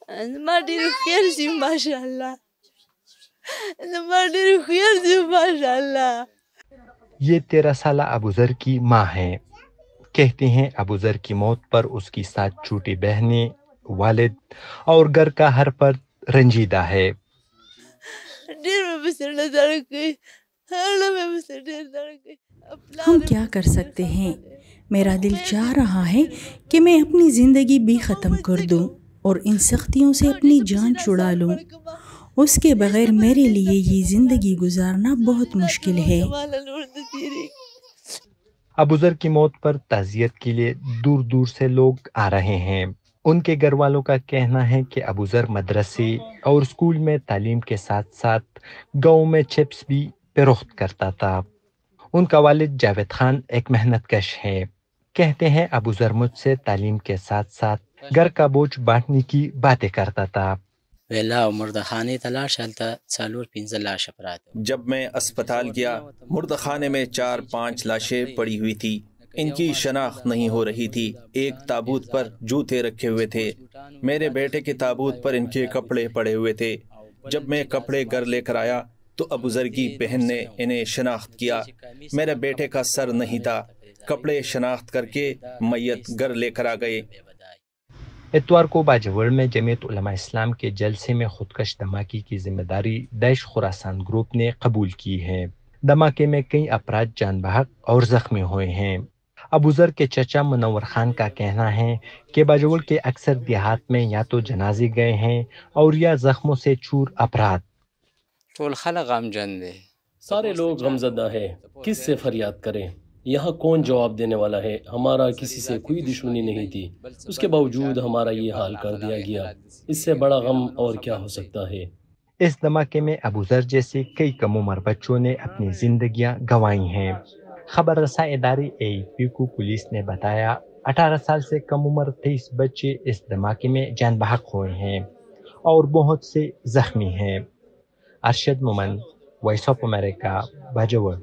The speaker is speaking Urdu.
ما ډېر هوښیار دي ماشاءالله، ما ډېر هوښیار دي ماشاءالله. یہ 13 سالہ ابوذر کی ماں ہیں. کہتے ہیں ابوذر کی موت پر اس کی 7 چھوٹی بہنیں، والد اور گھر کا ہر فرد رنجیدہ ہے. ډېر مې پسې زړه درد کوي، زړه مې پسې ډېر درد کوي. ہم کیا کر سکتے ہیں؟ میرا دل چاہ رہا ہے کہ میں اپنی زندگی بھی ختم کر دوں اور ان سختیوں سے اپنی جان چھڑا لوں. اس کے بغیر میرے لیے یہ زندگی گزارنا بہت مشکل ہے. ابوذر کی موت پر تعزیت کے لیے دور دور سے لوگ آ رہے ہیں. ان کے گھر والوں کا کہنا ہے کہ ابوذر مدرسے اور اسکول میں تعلیم کے ساتھ ساتھ گاؤں میں چپس بھی فروخت کرتا تھا. ان کا والد جاوید خان ایک محنت کش ہے. کہتے ہیں ابوذر مجھ سے تعلیم کے ساتھ ساتھ گھر کا بوجھ بانٹنے کی باتیں کرتا تھا. جب میں اسپتال گیا، مردخانے میں 4-5 لاشیں پڑی ہوئی تھی. ان کی شناخت نہیں ہو رہی تھی. ایک تابوت پر جوتے رکھے ہوئے تھے. میرے بیٹے کے تابوت پر ان کے کپڑے پڑے ہوئے تھے. جب میں کپڑے گھر لے کر آیا تو ابوذر کی بہن نے انہیں شناخت کیا. میرے بیٹے کا سر نہیں تھا. کپڑے شناخت کر کے میت گھر لے کر آ گئے. اتوار کو باجوڑ میں جمعیت علماء اسلام کے جلسے میں خودکش دھماکے کی ذمہ داری داعش خراسان گروپ نے قبول کی ہے. دھماکے میں کئی افراد جان بحق اور زخمی ہوئے ہیں. ابوذر کے چچا منور خان کا کہنا ہے کہ باجوڑ کے اکثر دیہات میں یا تو جنازے گئے ہیں اور یا زخموں سے چور افراد. سارے لوگ غمزدہ ہیں. کس سے فریاد کریں؟ یہاں کون جواب دینے والا ہے؟ ہمارا کسی سے کوئی دشمنی نہیں تھی، اس کے باوجود ہمارا یہ حال کر دیا گیا. اس سے بڑا غم اور کیا ہو سکتا ہے؟ اس دھماکے میں ابوذر جیسے کئی کم عمر بچوں نے اپنی زندگیاں گنوائی ہیں. خبر رساں ادارے AFP کو پولیس نے بتایا 18 سال سے کم عمر 23 بچے اس دھماکے میں جان بحق ہوئے ہیں اور بہت سے زخمی ہیں. ارشد مومن، وائس آف امریکہ، باجوڑ.